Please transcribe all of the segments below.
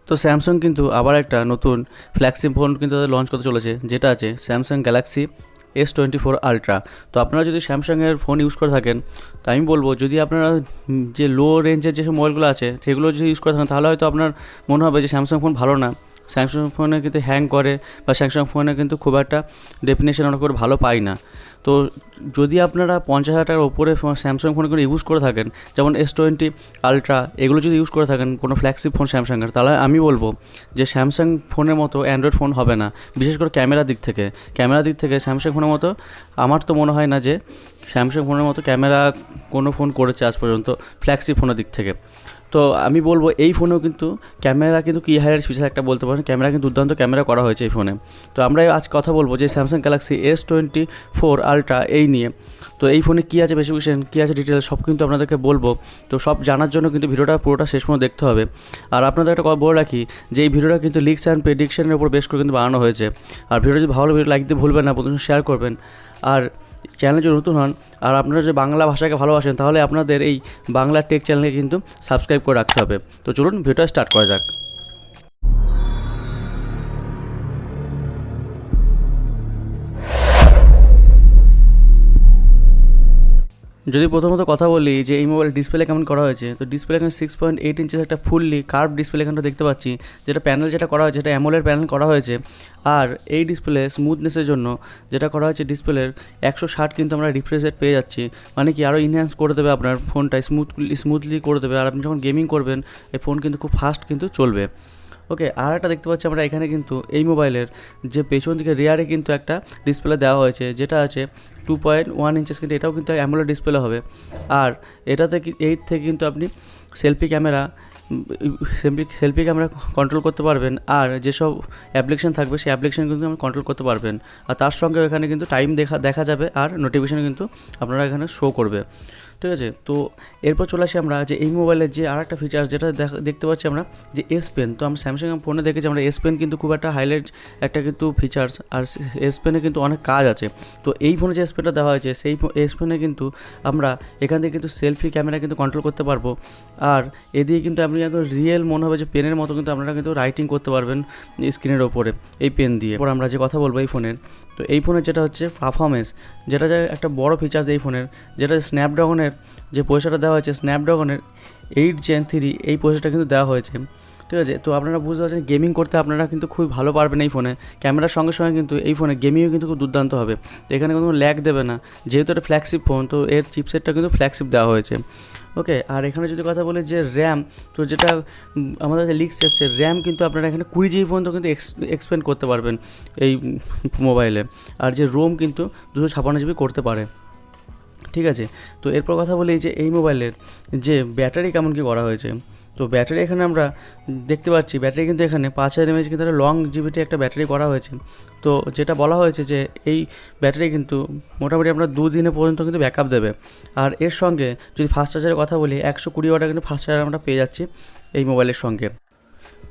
তো স্যামসাং কিন্তু আবার একটা নতুন ফ্ল্যাগশিপ ফোন কিন্তু তাদের লঞ্চ করতে চলেছে, যেটা আছে স্যামসাং গ্যালাক্সি S24 আলট্রা। তো আপনারা যদি স্যামসাংয়ের ফোন ইউজ করে থাকেন, তো আমি বলবো যদি আপনারা যে লো রেঞ্জের যেসব মোবাইলগুলো আছে সেগুলো যদি ইউজ করে থাকেন, তাহলে হয়তো আপনার মনে হবে যে স্যামসাং ফোন ভালো না, স্যামসাং ফোনে কিন্তু হ্যাং করে, বা স্যামসাং ফোনে কিন্তু খুব একটা ডেফিনেশন অনেক করে ভালো পাই না। তো যদি আপনারা 50,000 টাকার ওপরে স্যামসাং ফোনগুলো ইউজ করে থাকেন, যেমন S20 আলট্রা, এগুলো যদি ইউজ করে থাকেন কোনো ফ্ল্যাগশিপ ফোন স্যামসাংয়ের, তাহলে আমি বলবো যে স্যামসাং ফোনের মতো অ্যান্ড্রয়েড ফোন হবে না। বিশেষ করে ক্যামেরার দিক থেকে স্যামসাং ফোনের মতো আমার তো মনে হয় না যে স্যামসাং ফোনের মতো ক্যামেরা কোনো ফোন করেছে আজ পর্যন্ত ফ্ল্যাগশিপ ফোনের দিক থেকে। তো আমি বলবো এই ফোনেও কিন্তু ক্যামেরা কিন্তু কি হাইলাইট ফিচার একটা বলতে পারেন, ক্যামেরা কিন্তু দুর্দান্ত ক্যামেরা করা হয়েছে এই ফোনে। তো আমরা আজ কথা বলবো যে স্যামসাং গ্যালাক্সি S24 আলট্রা এই নিয়ে। তো এই ফোনে কী আছে স্পেসিফিকেশন, কী আছে ডিটেলস, সব কিন্তু আপনাদেরকে বলবো। তো সব জানার জন্য কিন্তু ভিডিওটা পুরোটা শেষ পর্যন্ত দেখতে হবে। আর আপনাদের একটা কথা বলে রাখি যে এই ভিডিওটা কিন্তু লিক্স অ্যান্ড প্রেডিকশনের উপর বেশ করে কিন্তু বানানো হয়েছে। আর ভিডিও যদি ভালো ভিডিও লাইক দিতে ভুলবেন না, প্রথমে শেয়ার করবেন। আর চ্যানেলে যদি নতুন হন আর আপনারা যে বাংলা ভাষাকে ভালোবাসেন, তাহলে আপনাদের এই বাংলা টেক চ্যানেলকে কিন্তু সাবস্ক্রাইব করে রাখতে হবে। তো চলুন ভিডিওটা স্টার্ট করা যাক। যদি প্রথমত কথা বলি যে এই মোবাইল ডিসপ্লে কেমন করা হয়েছে, তো ডিসপ্লে এখানে 6.8 ইঞ্চেস একটা ফুললি কার্ভ ডিসপ্লে এখানটা দেখতে পাচ্ছি, যেটা প্যানেল যেটা করা হয়েছে এটা অ্যামোলেড প্যানেল করা হয়েছে। আর এই ডিসপ্লে স্মুথনেসের জন্য যেটা করা হয়েছে ডিসপ্লের 160 কিন্তু আমরা রিফ্রেশ রেট পেয়ে যাচ্ছি, মানে কি আরও ইনহ্যান্স করে দেবে আপনার ফোনটা, স্মুথলি করে দেবে। আর আপনি যখন গেমিং করবেন এই ফোন কিন্তু খুব ফাস্ট কিন্তু চলবে। ওকে, আর একটা দেখতে পাচ্ছি আমরা এখানে কিন্তু এই মোবাইলের যে পেছন দিকে রেয়ারে কিন্তু একটা ডিসপ্লে দেওয়া হয়েছে, যেটা আছে 2.1 ইঞ্চেস, কিন্তু এটাও কিন্তু অ্যামোলেড ডিসপ্লে হবে। আর এটাতে এই থেকে কিন্তু আপনি সেলফি ক্যামেরা কন্ট্রোল করতে পারবেন। আর যেসব অ্যাপ্লিকেশন থাকবে সেই অ্যাপ্লিকেশন কিন্তু আপনি কন্ট্রোল করতে পারবেন। আর তার সঙ্গে এখানে কিন্তু টাইম দেখা যাবে, আর নোটিফিকেশান কিন্তু আপনারা এখানে শো করবে। ঠিক আছে, তো এরপর চলে আসি আমরা যে এই মোবাইলের যে আর একটা ফিচার্স যেটা দেখতে পাচ্ছি আমরা যে S পেন। তো আমরা স্যামসাং ফোনে দেখেছি আমরা S পেন কিন্তু খুব একটা হাইলাইট একটা কিন্তু ফিচার্স, আর S পেনে কিন্তু অনেক কাজ আছে। তো এই ফোনে যে S পেনটা দেওয়া হয়েছে সেই S পেনে কিন্তু আমরা এখান থেকে কিন্তু সেলফি ক্যামেরা কিন্তু কন্ট্রোল করতে পারবো। আর এদিকে কিন্তু আপনি একদম রিয়েল মনে হবে যে পেনের মতো কিন্তু আপনারা কিন্তু রাইটিং করতে পারবেন স্ক্রিনের ওপরে এই পেন দিয়ে। এরপর আমরা যে কথা বলবো এই ফোনের, তো এই ফোনের যেটা হচ্ছে পারফরমেন্স, যেটা যে একটা বড় ফিচার্স এই ফোনের, যেটা স্ন্যাপড্রাগনের যে প্রসেসরটা দেওয়া হয়েছে, স্ন্যাপড্রাগনের 8 Gen 3 এই প্রসেসরটা কিন্তু দেওয়া হয়েছে। ঠিক আছে, তো আপনারা বুঝতে পারছেন গেমিং করতে আপনারা কিন্তু খুবই ভালো পারবেন এই ফোনে। ক্যামেরার সঙ্গে সঙ্গে কিন্তু এই ফোনে গেমিংও কিন্তু খুব দুর্দান্ত হবে। তো এখানে কোনো ল্যাগ দেবে না, যেহেতু এটা ফ্ল্যাগশিপ ফোন, তো এর চিপসেটটা কিন্তু ফ্ল্যাগশিপ দেওয়া হয়েছে। ওকে, আর এখানে যদি কথা বলি যে র্যাম, তো যেটা আমাদের কাছে লিক্স এসছে, র্যাম কিন্তু আপনারা এখানে 20 GB পর্যন্ত কিন্তু এক্সপেন্ড করতে পারবেন এই মোবাইলে। আর যে রোম কিন্তু 256 GB করতে পারে। ঠিক আছে, তো এরপর কথা বলি যে এই মোবাইলের যে ব্যাটারি কেমন কী করা হয়েছে। তো ব্যাটারি এখানে আমরা দেখতে পাচ্ছি ব্যাটারি কিন্তু এখানে 5000 mAh কিন্তু একটা লং জিবিটি একটা ব্যাটারি করা হয়েছে। তো যেটা বলা হয়েছে যে এই ব্যাটারি কিন্তু মোটামুটি আমরা 2 দিনের পর্যন্ত কিন্তু ব্যাকআপ দেবে। আর এর সঙ্গে যদি ফাস্ট চার্জারের কথা বলি 120 ওয়াটের কিন্তু ফাস্ট চার্জার আমরা পেয়ে যাচ্ছি এই মোবাইলের সঙ্গে।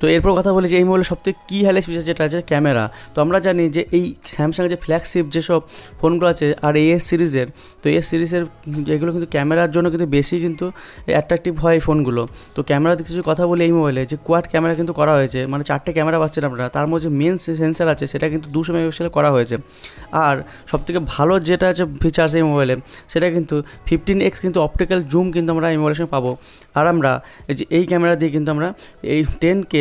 তো এরপর কথা বলি যে এই মোবাইলের সবথেকে কী হাইলাইট ফিচার যেটা আছে ক্যামেরা। তো আমরা জানি যে এই স্যামসাংয়ের যে ফ্ল্যাগশিপ যেসব ফোনগুলো আছে আর এই সিরিজের, তো এই সিরিজের এগুলো কিন্তু ক্যামেরার জন্য কিন্তু বেশি কিন্তু অ্যাট্রাকটিভ হয় এই ফোনগুলো। তো ক্যামেরার দিকে কিছু কথা বলি এই মোবাইলে যে কোয়াড ক্যামেরা কিন্তু করা হয়েছে, মানে 4টে ক্যামেরা পাচ্ছেন আপনারা, তার মধ্যে মেন সেন্সার আছে সেটা কিন্তু 200 মেগাপিক্সেল করা হয়েছে। আর সবথেকে ভালো যেটা আছে ফিচার্স এই মোবাইলে সেটা কিন্তু 15x কিন্তু অপটিক্যাল জুম কিন্তু আমরা এই মোবাইলের সঙ্গে পাবো। আর আমরা এই ক্যামেরা দিয়ে কিন্তু আমরা এই 10K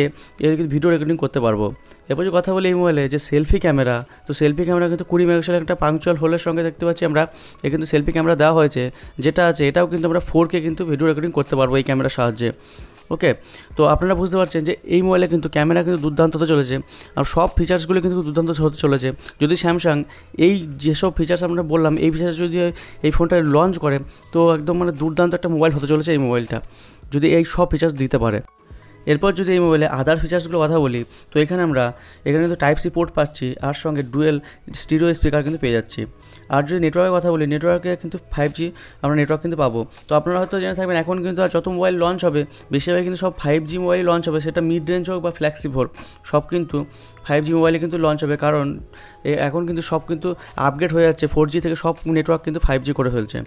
এর কিন্তু ভিডিও রেকর্ডিং করতে পারবো। এরপর যে কথা বলি এই মোবাইলে যে সেলফি ক্যামেরা, তো সেলফি ক্যামেরা কিন্তু 20 মেগাপিক্সেলের একটা পাংচুয়াল হোলের সঙ্গে দেখতে পাচ্ছি আমরা এ কিন্তু সেলফি ক্যামেরা দেওয়া হয়েছে, যেটা আছে এটাও কিন্তু আমরা 4K কিন্তু ভিডিও রেকর্ডিং করতে পারবো এই ক্যামেরার সাহায্যে। ওকে, তো আপনারা বুঝতে পারছেন যে এই মোবাইলে কিন্তু ক্যামেরা কিন্তু দুর্দান্ত হতে চলেছে, আর সব ফিচার্সগুলো কিন্তু দুর্দান্ত হতে চলেছে। যদি স্যামসাং এই যেসব ফিচার্স আমরা বললাম এই ফিচার্স যদি এই ফোনটা লঞ্চ করে, তো একদম মানে দুর্দান্ত একটা মোবাইল হতে চলেছে এই মোবাইলটা, যদি এই সব ফিচার্স দিতে পারে। এরপর যদি এই মোবাইলে আদার ফিচার্সগুলো কথা বলি, তো এখানে কিন্তু Type-C পোর্ট পাচ্ছি, আর সঙ্গে ডুয়েল স্টিরিও স্পিকার কিন্তু পেয়ে যাচ্ছি। আর যদি নেটওয়ার্কের কথা বলি, নেটওয়ার্কে কিন্তু 5G আমরা নেটওয়ার্ক কিন্তু পাবো। তো আপনারা হয়তো জেনে থাকবেন এখন কিন্তু আর যত মোবাইল লঞ্চ হবে বেশিরভাগ কিন্তু সব 5G মোবাইলই লঞ্চ হবে, সেটা মিড রেঞ্জ হোক বা ফ্ল্যাগশিপ হোক, সব কিন্তু 5G মোবাইলে কিন্তু লঞ্চ হবে। কারণ এখন কিন্তু সব কিন্তু আপগ্রেড হয়ে যাচ্ছে, 4G থেকে সব নেটওয়ার্ক কিন্তু 5G করে ফেলছে।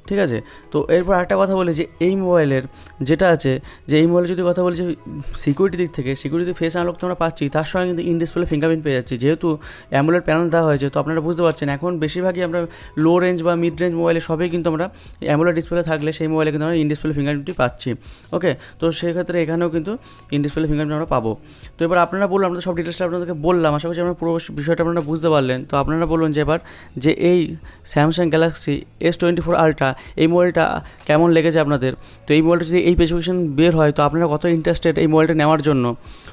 ঠিক আছে। তো এরপর একটা কথা বলি যে এই মোবাইলের যেটা আছে, যে এই মোবাইলে যদি কথা বলি যে সিকিউরিটি দিক থেকে, সিকিউরিটি ফেস আনলক তো আমরা পাচ্ছি, তার সঙ্গে কিন্তু ইন ডিসপ্লে ফিঙ্গারপ্রিন্ট পেয়ে যাচ্ছি। যেহেতু অ্যামোলেড প্যানেল দেওয়া হয়েছে, তো আপনারা বুঝতে পারছেন এখন বেশিরভাগই আমরা লো রেঞ্জ বা মিড রেঞ্জ মোবাইলে সবই কিন্তু আমরা অ্যামোলেড ডিসপ্লে থাকলে সেই মোবাইলে কিন্তু আমরা ইন ডিসপ্লে ফিঙ্গারপ্রিন্টটি পাচ্ছি। ওকে, তো সেক্ষেত্রে এখানেও কিন্তু ইন ডিসপ্লে ফিঙ্গারপ্রিন্ট আমরা পাবো। তো এবার আপনারা বলুন, আমরা তো সব ডিটেলসটা আপনাদেরকে বললাম, আশা করছি আপনারা পুরো বিষয়টা আপনারা বুঝতে পারলেন। তো আপনারা বলুন যে এবার যে এই স্যামসাং গ্যালাক্সি S24 আলট্রা এই মোবাইলটা কেমন লেগেছে আপনাদের। তো এই মোবাইলটা যদি এই স্পেসিফিকেশন বের হয়, তো আপনারা কত ইন্টারেস্টেড এই মোবাইলটা নেওয়ার জন্য,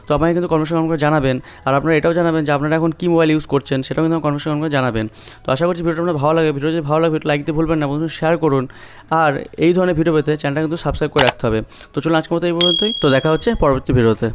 তো আপনারা কিন্তু কনভার্সেশন করে জানাবেন। আর আপনারা এটাও জানাবেন যে আপনারা এখন কী মোবাইল ইউজ করছেন, সেটাও কিন্তু কনভার্সেশন করে জানাবেন। তো আশা করছি ভিডিওটা আপনার ভালো লাগে। ভিডিও যদি ভালো লাগে লাইক দিতে ভুলবেন না, বন্ধু শেয়ার করুন। আর এই ধরনের ভিডিও পেতে চ্যানেলটা কিন্তু সাবস্ক্রাইব করে রাখতে হবে। তো চলুন আজকের মতো এই পর্যন্তই। তো দেখা হচ্ছে পরবর্তী ভিডিওতে।